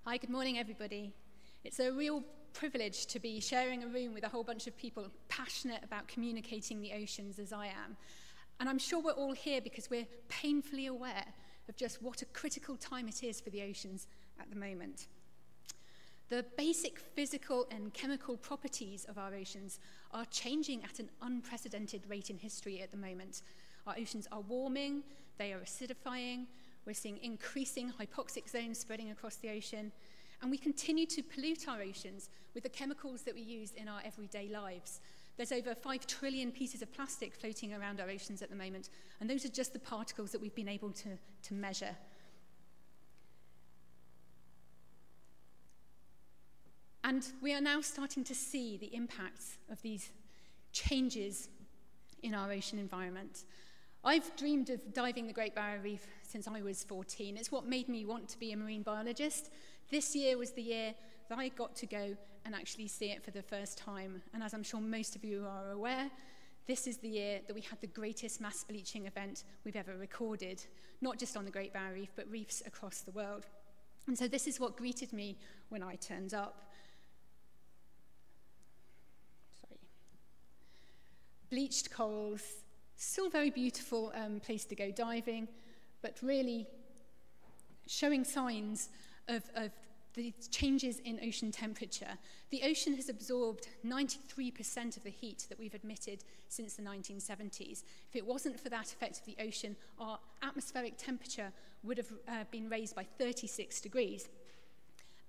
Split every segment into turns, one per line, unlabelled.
Hi, good morning, everybody. It's a real privilege to be sharing a room with a whole bunch of people passionate about communicating the oceans as I am. And I'm sure we're all here because we're painfully aware of just what a critical time it is for the oceans at the moment. The basic physical and chemical properties of our oceans are changing at an unprecedented rate in history at the moment. Our oceans are warming, they are acidifying, we're seeing increasing hypoxic zones spreading across the ocean, and we continue to pollute our oceans with the chemicals that we use in our everyday lives. There's over 5 trillion pieces of plastic floating around our oceans at the moment, and those are just the particles that we've been able to measure. And we are now starting to see the impacts of these changes in our ocean environment. I've dreamed of diving the Great Barrier Reef since I was 14. It's what made me want to be a marine biologist. This year was the year that I got to go and actually see it for the first time. And as I'm sure most of you are aware, this is the year that we had the greatest mass bleaching event we've ever recorded, not just on the Great Barrier Reef, but reefs across the world. And so this is what greeted me when I turned up. Bleached corals, still very beautiful place to go diving, but really showing signs of the changes in ocean temperature. The ocean has absorbed 93% of the heat that we've emitted since the 1970s. If it wasn't for that effect of the ocean, our atmospheric temperature would have been raised by 36 degrees.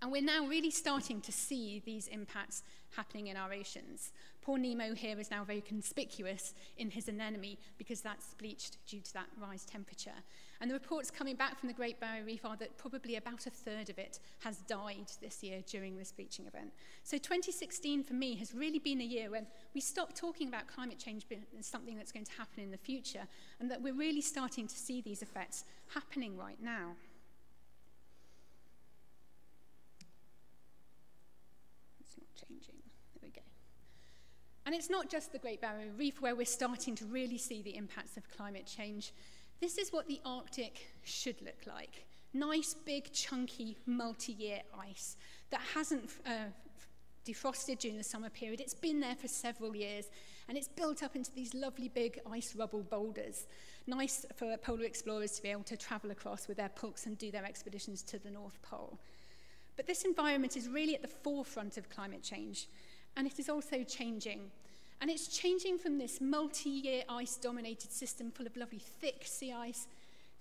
And we're now really starting to see these impacts happening in our oceans. Poor Nemo here is now very conspicuous in his anemone because that's bleached due to that rise temperature. And the reports coming back from the Great Barrier Reef are that probably about a third of it has died this year during this bleaching event. So 2016 for me has really been a year when we stopped talking about climate change as something that's going to happen in the future, and that we're really starting to see these effects happening right now. Changing. There we go. And it's not just the Great Barrier Reef where we're starting to really see the impacts of climate change. This is what the Arctic should look like. Nice, big, chunky, multi-year ice that hasn't defrosted during the summer period. It's been there for several years, and it's built up into these lovely big ice rubble boulders. Nice for polar explorers to be able to travel across with their pulks and do their expeditions to the North Pole. But this environment is really at the forefront of climate change, and it is also changing. And it's changing from this multi-year ice-dominated system full of lovely thick sea ice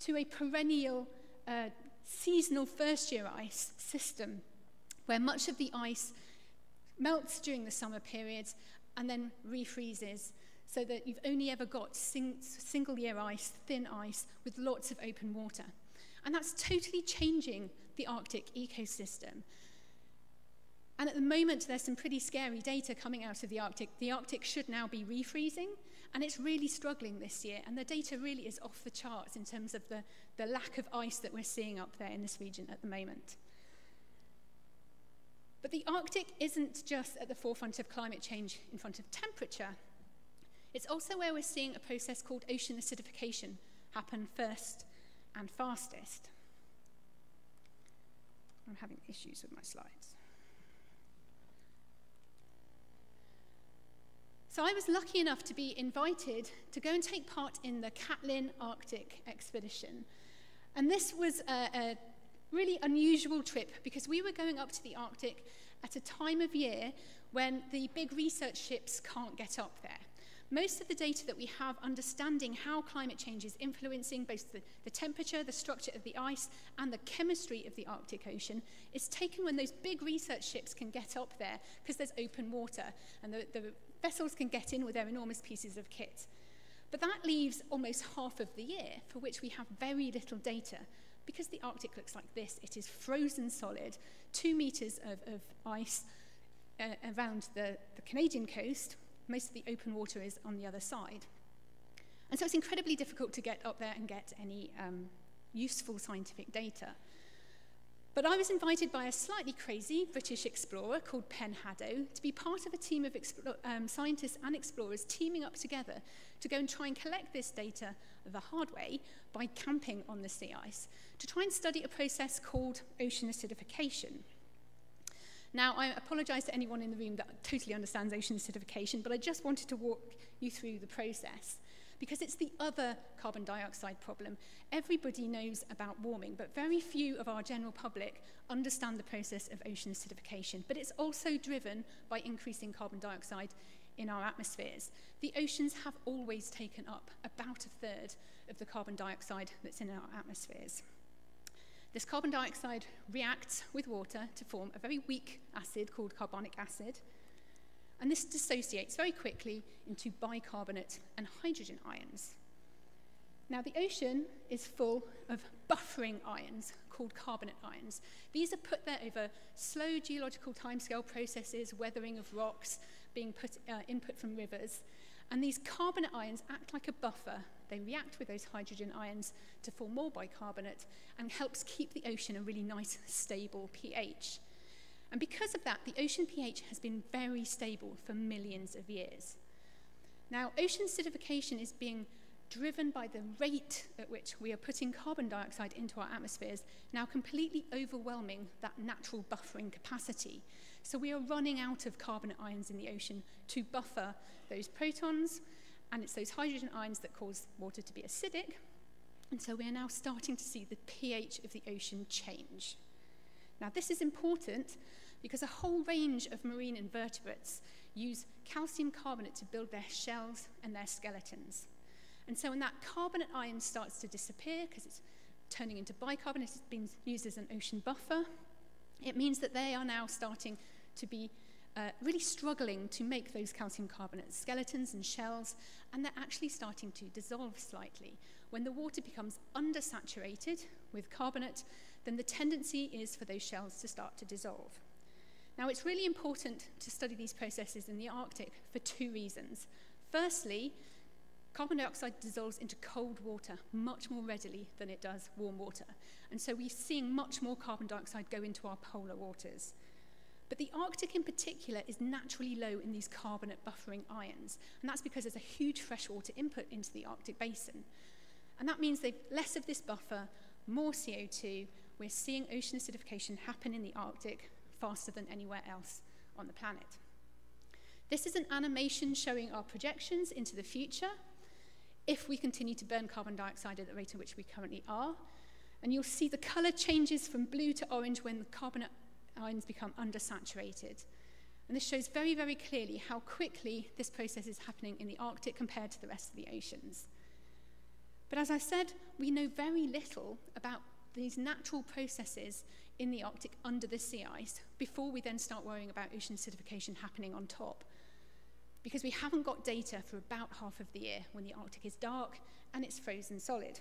to a perennial seasonal first-year ice system where much of the ice melts during the summer periods and then refreezes, so that you've only ever got single-year ice, thin ice, with lots of open water. And that's totally changing the Arctic ecosystem. And at the moment, there's some pretty scary data coming out of the Arctic. The Arctic should now be refreezing, and it's really struggling this year. And the data really is off the charts in terms of the lack of ice that we're seeing up there in this region at the moment. But the Arctic isn't just at the forefront of climate change in front of temperature. It's also where we're seeing a process called ocean acidification happen first and fastest. I'm having issues with my slides. So I was lucky enough to be invited to go and take part in the Catlin Arctic expedition. And this was a really unusual trip because we were going up to the Arctic at a time of year when the big research ships can't get up there. Most of the data that we have understanding how climate change is influencing both the temperature, the structure of the ice, and the chemistry of the Arctic Ocean is taken when those big research ships can get up there because there's open water and the vessels can get in with their enormous pieces of kit. But that leaves almost half of the year for which we have very little data because the Arctic looks like this. It is frozen solid, 2 meters of ice around the Canadian coast. Most of the open water is on the other side. And so it's incredibly difficult to get up there and get any useful scientific data. But I was invited by a slightly crazy British explorer called Pen Haddow to be part of a team of scientists and explorers teaming up together to go and try and collect this data the hard way by camping on the sea ice to try and study a process called ocean acidification. Now, I apologize to anyone in the room that totally understands ocean acidification, but I just wanted to walk you through the process because it's the other carbon dioxide problem. Everybody knows about warming, but very few of our general public understand the process of ocean acidification. But it's also driven by increasing carbon dioxide in our atmospheres. The oceans have always taken up about a third of the carbon dioxide that's in our atmospheres. This carbon dioxide reacts with water to form a very weak acid called carbonic acid, and this dissociates very quickly into bicarbonate and hydrogen ions. Now, the ocean is full of buffering ions called carbonate ions. These are put there over slow geological timescale processes, weathering of rocks, being input from rivers. And these carbonate ions act like a buffer. They react with those hydrogen ions to form more bicarbonate and helps keep the ocean a really nice, stable pH. And because of that, the ocean pH has been very stable for millions of years. Now, ocean acidification is being driven by the rate at which we are putting carbon dioxide into our atmospheres, now completely overwhelming that natural buffering capacity. So we are running out of carbonate ions in the ocean to buffer those protons, and it's those hydrogen ions that cause water to be acidic. And so we are now starting to see the pH of the ocean change. Now, this is important because a whole range of marine invertebrates use calcium carbonate to build their shells and their skeletons. And so when that carbonate ion starts to disappear, because it's turning into bicarbonate, it's been used as an ocean buffer, it means that they are now starting to be really struggling to make those calcium carbonate skeletons and shells, and they're actually starting to dissolve slightly. When the water becomes undersaturated with carbonate, then the tendency is for those shells to start to dissolve. Now, it's really important to study these processes in the Arctic for two reasons. Firstly, carbon dioxide dissolves into cold water much more readily than it does warm water. And so we're seeing much more carbon dioxide go into our polar waters. But the Arctic in particular is naturally low in these carbonate buffering ions. And that's because there's a huge freshwater input into the Arctic basin. And that means they've less of this buffer, more CO2. We're seeing ocean acidification happen in the Arctic faster than anywhere else on the planet. This is an animation showing our projections into the future if we continue to burn carbon dioxide at the rate at which we currently are. And you'll see the color changes from blue to orange when the carbonate ions become undersaturated. And this shows very, very clearly how quickly this process is happening in the Arctic compared to the rest of the oceans. But as I said, we know very little about these natural processes in the Arctic under the sea ice before we then start worrying about ocean acidification happening on top. Because we haven't got data for about half of the year when the Arctic is dark and it's frozen solid.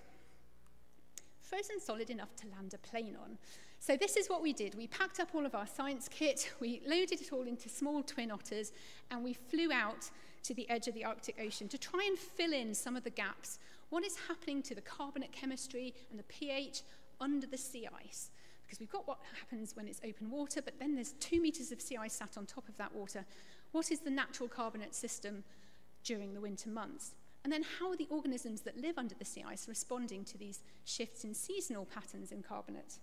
Frozen solid enough to land a plane on. So this is what we did. We packed up all of our science kit, we loaded it all into small twin otters, and we flew out to the edge of the Arctic Ocean to try and fill in some of the gaps. What is happening to the carbonate chemistry and the pH under the sea ice? Because we've got what happens when it's open water, but then there's 2 meters of sea ice sat on top of that water. What is the natural carbonate system during the winter months? And then how are the organisms that live under the sea ice responding to these shifts in seasonal patterns in carbonate?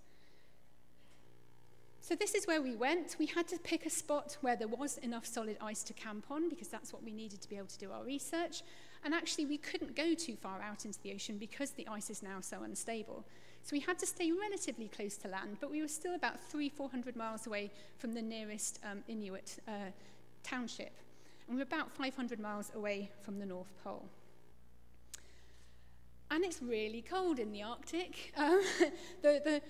So this is where we went. We had to pick a spot where there was enough solid ice to camp on, because that's what we needed to be able to do our research. And actually, we couldn't go too far out into the ocean because the ice is now so unstable. So we had to stay relatively close to land, but we were still about 300-400 miles away from the nearest Inuit township. And we were about 500 miles away from the North Pole. And it's really cold in the Arctic. The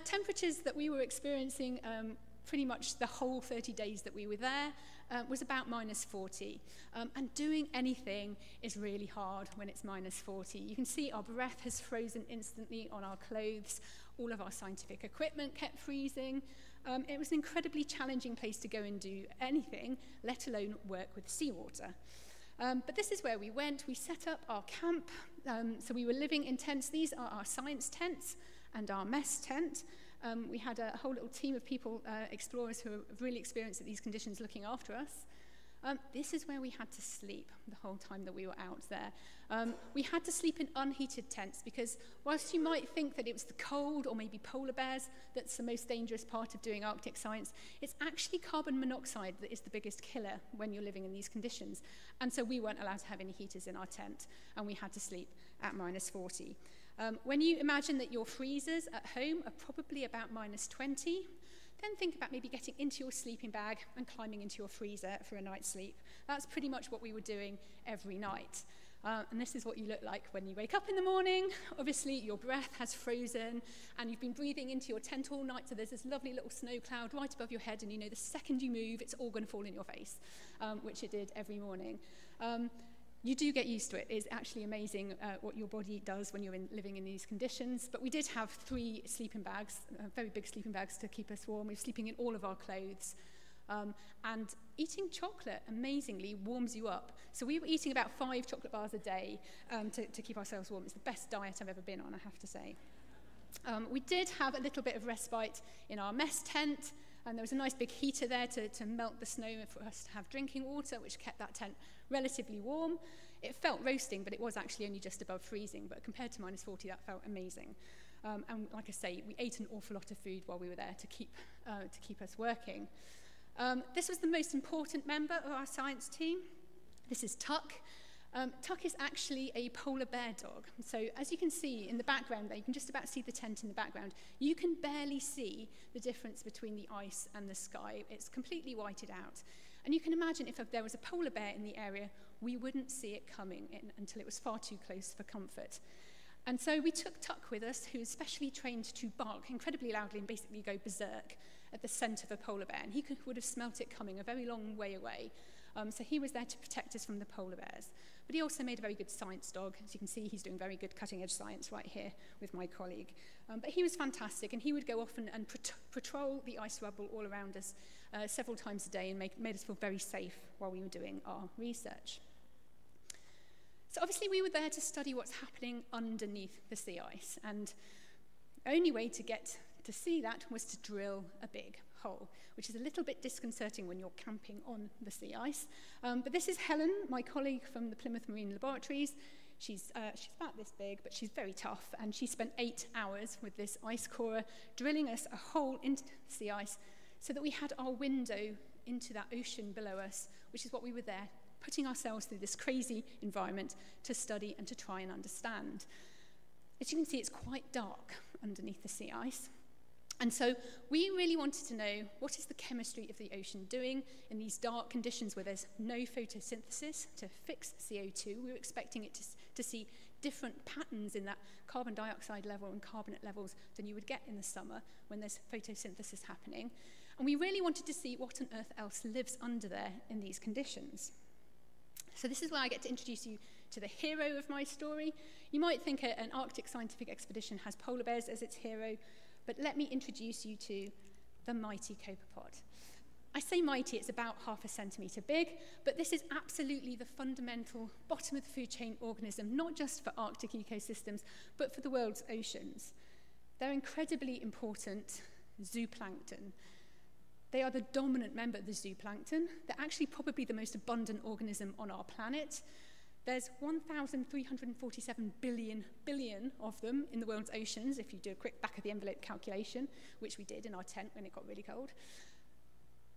temperatures that we were experiencing pretty much the whole 30 days that we were there was about -40. And doing anything is really hard when it's -40. You can see our breath has frozen instantly on our clothes. All of our scientific equipment kept freezing. It was an incredibly challenging place to go and do anything, let alone work with seawater. But this is where we went. We set up our camp. So we were living in tents. These are our science tents and our mess tent. We had a whole little team of people, explorers, who are really experienced at these conditions looking after us. This is where we had to sleep the whole time that we were out there. We had to sleep in unheated tents because whilst you might think that it was the cold or maybe polar bears that's the most dangerous part of doing Arctic science, it's actually carbon monoxide that is the biggest killer when you're living in these conditions. And so we weren't allowed to have any heaters in our tent, and we had to sleep at -40. When you imagine that your freezers at home are probably about -20, then think about maybe getting into your sleeping bag and climbing into your freezer for a night's sleep. That's pretty much what we were doing every night. And this is what you look like when you wake up in the morning. Obviously, your breath has frozen, and you've been breathing into your tent all night, so there's this lovely little snow cloud right above your head, and you know the second you move, it's all going to fall in your face, which it did every morning. You do get used to it. It's actually amazing what your body does when you're living in these conditions. But we did have 3 sleeping bags, very big sleeping bags to keep us warm. We were sleeping in all of our clothes. And eating chocolate, amazingly, warms you up. So we were eating about 5 chocolate bars a day to keep ourselves warm. It's the best diet I've ever been on, I have to say. We did have a little bit of respite in our mess tent. And there was a nice big heater there to melt the snow for us to have drinking water, which kept that tent relatively warm. It felt roasting, but it was actually only just above freezing. But compared to -40, that felt amazing. And like I say, we ate an awful lot of food while we were there to keep us working. This was the most important member of our science team. This is Tuck. Tuck is actually a polar bear dog. So as you can see in the background there, you can just about see the tent in the background. You can barely see the difference between the ice and the sky. It's completely whited out. And you can imagine if there was a polar bear in the area, we wouldn't see it coming in until it was far too close for comfort. And so we took Tuck with us, who is specially trained to bark incredibly loudly and basically go berserk at the scent of a polar bear. And he would have smelt it coming a very long way away. So he was there to protect us from the polar bears. But he also made a very good science dog. As you can see, he's doing very good cutting-edge science right here with my colleague. But he was fantastic, and he would go off and patrol the ice rubble all around us several times a day and made us feel very safe while we were doing our research. So obviously we were there to study what's happening underneath the sea ice, and the only way to get to see that was to drill a big hole, which is a little bit disconcerting when you're camping on the sea ice. But this is Helen, my colleague from the Plymouth Marine Laboratories. She's about this big, but she's very tough, and she spent 8 hours with this ice corer drilling us a hole into the sea ice so that we had our window into that ocean below us, which is what we were there, putting ourselves through this crazy environment to study and to try and understand. As you can see, it's quite dark underneath the sea ice. And so we really wanted to know, what is the chemistry of the ocean doing in these dark conditions where there's no photosynthesis to fix CO2? We were expecting it to see different patterns in that carbon dioxide level and carbonate levels than you would get in the summer when there's photosynthesis happening. And we really wanted to see what on earth else lives under there in these conditions. So this is where I get to introduce you to the hero of my story. You might think an Arctic scientific expedition has polar bears as its hero, but let me introduce you to the mighty copepod. I say mighty, it's about 0.5 centimetre big, but this is absolutely the fundamental bottom of the food chain organism, not just for Arctic ecosystems, but for the world's oceans. They're incredibly important zooplankton. They are the dominant member of the zooplankton. They're actually probably the most abundant organism on our planet. There's 1,347 billion of them in the world's oceans, if you do a quick back-of-the-envelope calculation, which we did in our tent when it got really cold.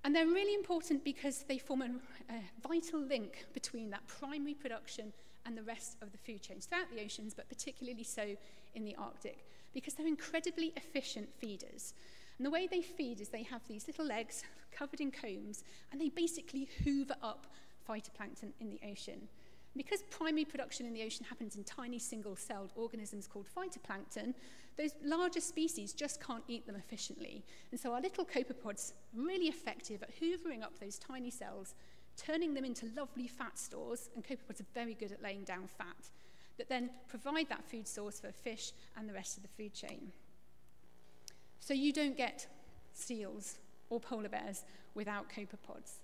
And they're really important because they form a vital link between that primary production and the rest of the food chains throughout the oceans, but particularly so in the Arctic, because they're incredibly efficient feeders. And the way they feed is they have these little legs covered in combs, and they basically hoover up phytoplankton in the ocean. Because primary production in the ocean happens in tiny single-celled organisms called phytoplankton, those larger species just can't eat them efficiently. And so our little copepods are really effective at hoovering up those tiny cells, turning them into lovely fat stores, and copepods are very good at laying down fat, that then provide that food source for fish and the rest of the food chain. So you don't get seals or polar bears without copepods.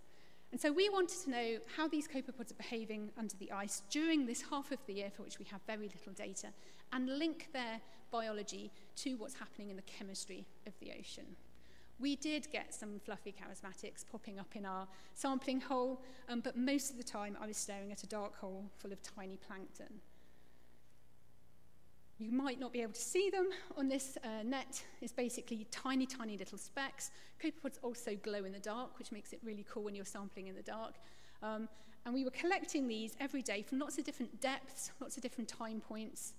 And so we wanted to know how these copepods are behaving under the ice during this half of the year for which we have very little data, and link their biology to what's happening in the chemistry of the ocean. We did get some fluffy charismatics popping up in our sampling hole, but most of the time I was staring at a dark hole full of tiny plankton. You might not be able to see them on this net. It's basically tiny, tiny little specks. Copepods also glow in the dark, which makes it really cool when you're sampling in the dark. And we were collecting these every day from lots of different depths, lots of different time points,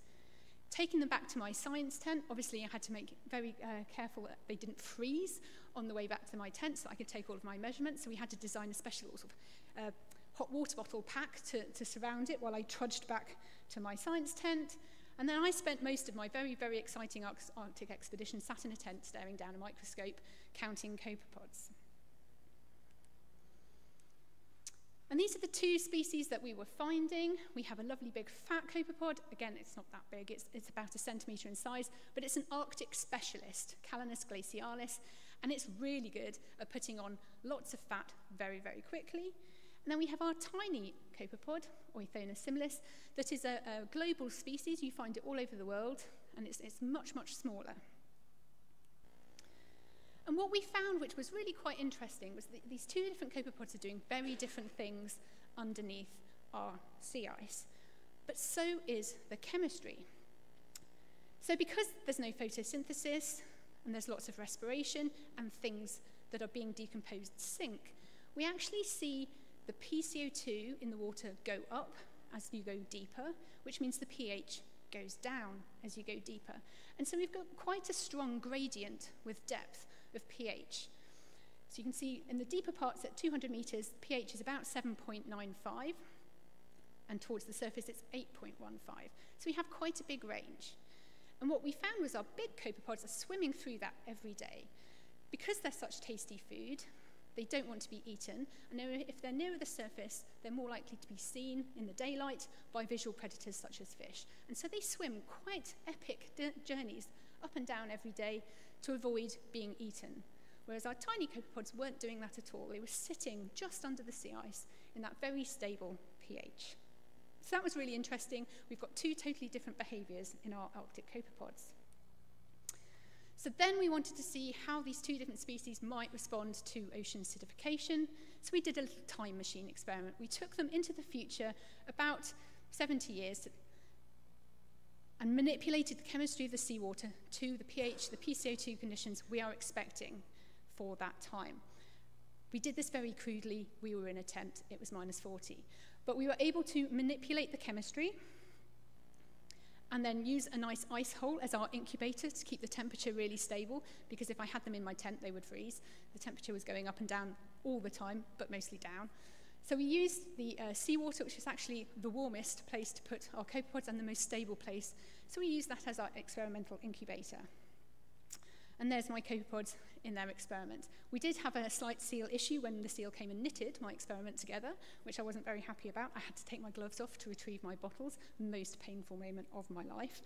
taking them back to my science tent. Obviously, I had to make very careful that they didn't freeze on the way back to my tent so I could take all of my measurements. So we had to design a special sort of hot water bottle pack to surround it while I trudged back to my science tent. And then I spent most of my very, very exciting Arctic expedition sat in a tent staring down a microscope, counting copepods. And these are the two species that we were finding. We have a lovely big fat copepod. Again, it's not that big, it's about 1 centimetre in size, but it's an Arctic specialist, Catlin glacialis, and it's really good at putting on lots of fat very, very quickly. And then we have our tiny copepod, Oithona similis, that is a global species. You find it all over the world, and it's much, much smaller. And what we found, which was really quite interesting, was that these two different copepods are doing very different things underneath our sea ice. But so is the chemistry. So because there's no photosynthesis, and there's lots of respiration, and things that are being decomposed sink, we actually see the PCO2 in the water go up as you go deeper, which means the pH goes down as you go deeper. And so we've got quite a strong gradient with depth of pH. So you can see in the deeper parts at 200 meters, pH is about 7.95, and towards the surface it's 8.15. So we have quite a big range. And what we found was our big copepods are swimming through that every day. Because they're such tasty food, they don't want to be eaten, and if they're nearer the surface, they're more likely to be seen in the daylight by visual predators such as fish. And so they swim quite epic journeys up and down every day to avoid being eaten. Whereas our tiny copepods weren't doing that at all. They were sitting just under the sea ice in that very stable pH. So that was really interesting. We've got two totally different behaviors in our Arctic copepods. So then we wanted to see how these two different species might respond to ocean acidification. So we did a little time machine experiment. We took them into the future about 70 years and manipulated the chemistry of the seawater to the pH, the PCO2 conditions we are expecting for that time. We did this very crudely. We were in a tent. It was -40. But we were able to manipulate the chemistry and then use a nice ice hole as our incubator to keep the temperature really stable, because if I had them in my tent, they would freeze. The temperature was going up and down all the time, but mostly down. So we used the seawater, which is actually the warmest place to put our copepods and the most stable place. So we used that as our experimental incubator. And there's my copepods in their experiment. We did have a slight seal issue when the seal came and knitted my experiment together, which I wasn't very happy about. I had to take my gloves off to retrieve my bottles, most painful moment of my life.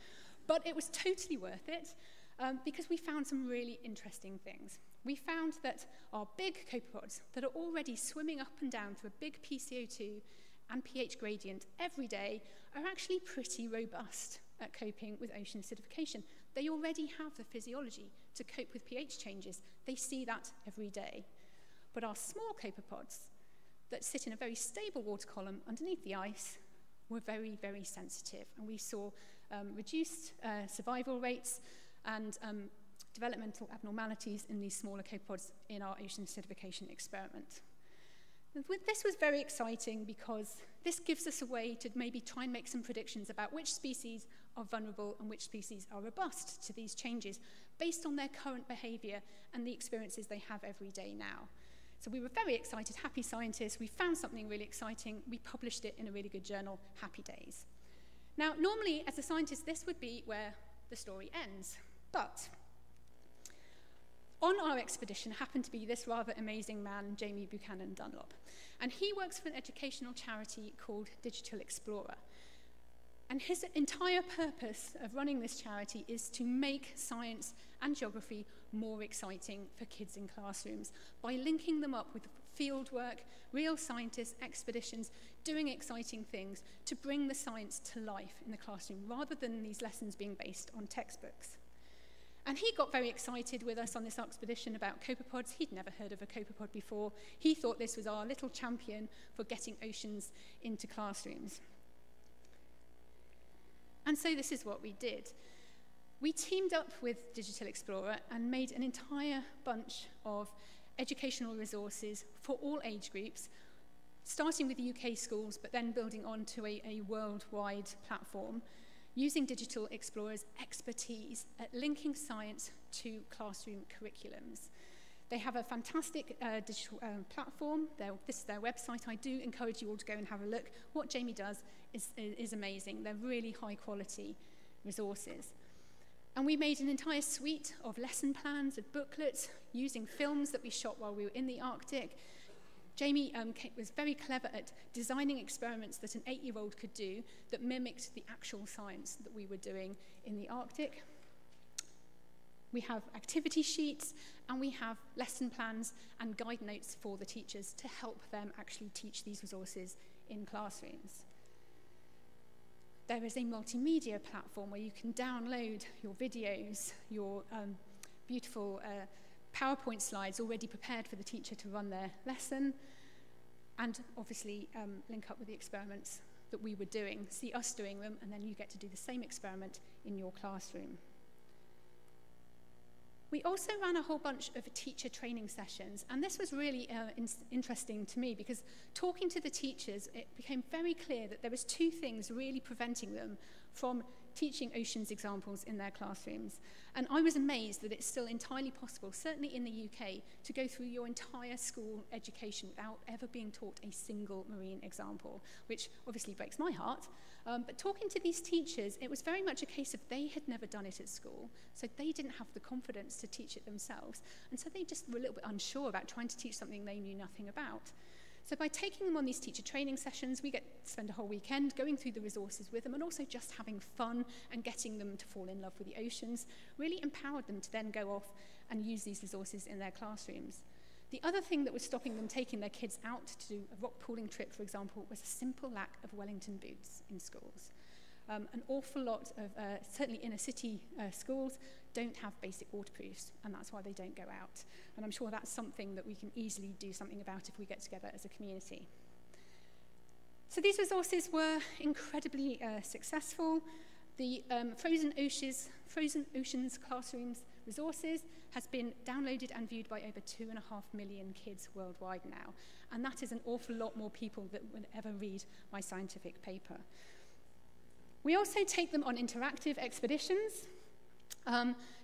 But it was totally worth it, because we found some really interesting things. We found that our big copepods that are already swimming up and down through a big PCO2 and pH gradient every day are actually pretty robust at coping with ocean acidification. They already have the physiology to cope with pH changes. They see that every day. But our small copepods that sit in a very stable water column underneath the ice were very, very sensitive. And we saw reduced survival rates and developmental abnormalities in these smaller copepods in our ocean acidification experiment. This was very exciting because this gives us a way to maybe try and make some predictions about which species are vulnerable and which species are robust to these changes based on their current behavior and the experiences they have every day now. So we were very excited, happy scientists. We found something really exciting. We published it in a really good journal, Happy Days. Now, normally, as a scientist, this would be where the story ends. But on our expedition happened to be this rather amazing man, Jamie Buchanan Dunlop. And he works for an educational charity called Digital Explorer. And his entire purpose of running this charity is to make science and geography more exciting for kids in classrooms by linking them up with field work, real scientists, expeditions, doing exciting things to bring the science to life in the classroom, rather than these lessons being based on textbooks. And he got very excited with us on this expedition about copepods. He'd never heard of a copepod before. He thought this was our little champion for getting oceans into classrooms. And so this is what we did. We teamed up with Digital Explorer and made an entire bunch of educational resources for all age groups, starting with UK schools, but then building on to a worldwide platform, using Digital Explorer's expertise at linking science to classroom curriculums. They have a fantastic digital platform. This is their website. I do encourage you all to go and have a look. What Jamie does is amazing. They're really high quality resources. And we made an entire suite of lesson plans, of booklets, using films that we shot while we were in the Arctic. Jamie was very clever at designing experiments that an 8-year-old could do that mimicked the actual science that we were doing in the Arctic. We have activity sheets, and we have lesson plans and guide notes for the teachers to help them actually teach these resources in classrooms. There is a multimedia platform where you can download your videos, your beautiful PowerPoint slides already prepared for the teacher to run their lesson, and obviously link up with the experiments that we were doing, see us doing them, and then you get to do the same experiment in your classroom. We also ran a whole bunch of teacher training sessions, and this was really interesting to me because talking to the teachers, it became very clear that there was 2 things really preventing them from teaching oceans examples in their classrooms. And I was amazed that it's still entirely possible, certainly in the UK, to go through your entire school education without ever being taught a single marine example, which obviously breaks my heart. But talking to these teachers, it was very much a case of they had never done it at school, so they didn't have the confidence to teach it themselves. And so they just were a little bit unsure about trying to teach something they knew nothing about. So by taking them on these teacher training sessions, we get to spend a whole weekend going through the resources with them, and also just having fun and getting them to fall in love with the oceans, really empowered them to then go off and use these resources in their classrooms. The other thing that was stopping them taking their kids out to do a rock pooling trip, for example, was a simple lack of Wellington boots in schools. An awful lot of, certainly inner city schools, don't have basic waterproofs, and that's why they don't go out. And I'm sure that's something that we can easily do something about if we get together as a community. So these resources were incredibly successful. The Frozen Oceans Classrooms resources has been downloaded and viewed by over 2.5 million kids worldwide now. And that is an awful lot more people that would ever read my scientific paper. We also take them on interactive expeditions.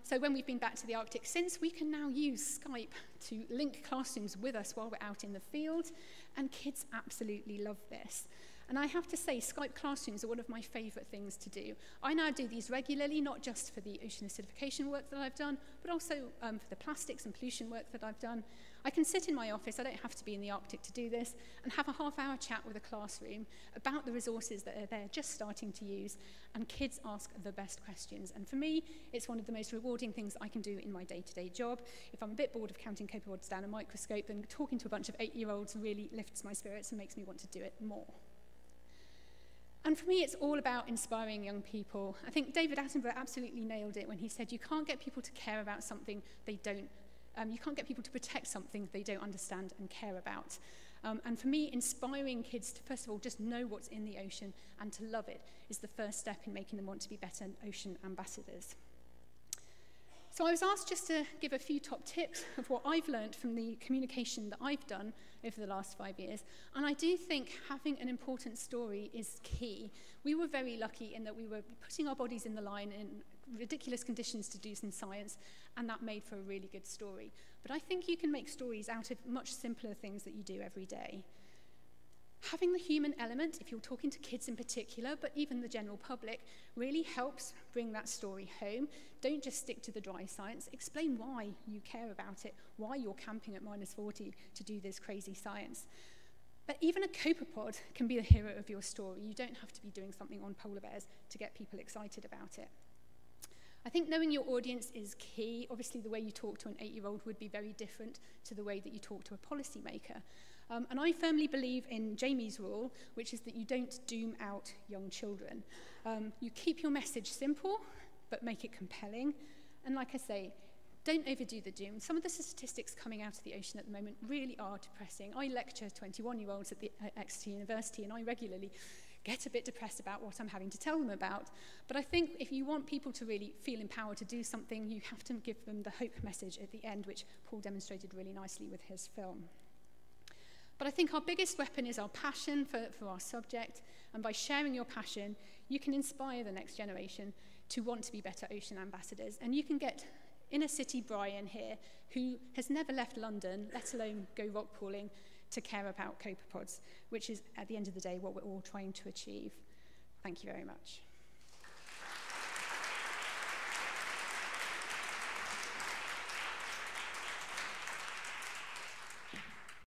So when we've been back to the Arctic since, we can now use Skype to link classrooms with us while we're out in the field, and kids absolutely love this. And I have to say, Skype classrooms are one of my favorite things to do. I now do these regularly, not just for the ocean acidification work that I've done, but also for the plastics and pollution work that I've done. I can sit in my office, I don't have to be in the Arctic to do this, and have a half-hour chat with a classroom about the resources that they're just starting to use, and kids ask the best questions. And for me, it's one of the most rewarding things I can do in my day-to-day job. If I'm a bit bored of counting copepods down a microscope, then talking to a bunch of 8-year-olds really lifts my spirits and makes me want to do it more. And for me, it's all about inspiring young people. I think David Attenborough absolutely nailed it when he said you can't get people to care about something they don't, you can't get people to protect something they don't understand and care about. And for me, inspiring kids to, first of all, just know what's in the ocean and to love it is the first step in making them want to be better ocean ambassadors. So I was asked just to give a few top tips of what I've learned from the communication that I've done over the last 5 years. And I do think having an important story is key. We were very lucky in that we were putting our bodies in the line in ridiculous conditions to do some science, and that made for a really good story. But I think you can make stories out of much simpler things that you do every day. Having the human element, if you're talking to kids in particular, but even the general public, really helps bring that story home. Don't just stick to the dry science. Explain why you care about it, why you're camping at -40 to do this crazy science. But even a copepod can be the hero of your story. You don't have to be doing something on polar bears to get people excited about it. I think knowing your audience is key. Obviously, the way you talk to an 8-year-old would be very different to the way that you talk to a policymaker. And I firmly believe in Jamie's rule, which is that you don't doom out young children. You keep your message simple, but make it compelling. And like I say, don't overdo the doom. Some of the statistics coming out of the ocean at the moment really are depressing. I lecture 21-year-olds at Exeter University, and I regularly get a bit depressed about what I'm having to tell them about. But I think if you want people to really feel empowered to do something, you have to give them the hope message at the end, which Paul demonstrated really nicely with his film. But I think our biggest weapon is our passion for our subject, and by sharing your passion, you can inspire the next generation to want to be better ocean ambassadors. And you can get inner city Brian here, who has never left London, let alone go rock pooling, to care about copepods, which is, at the end of the day, what we're all trying to achieve. Thank you very much.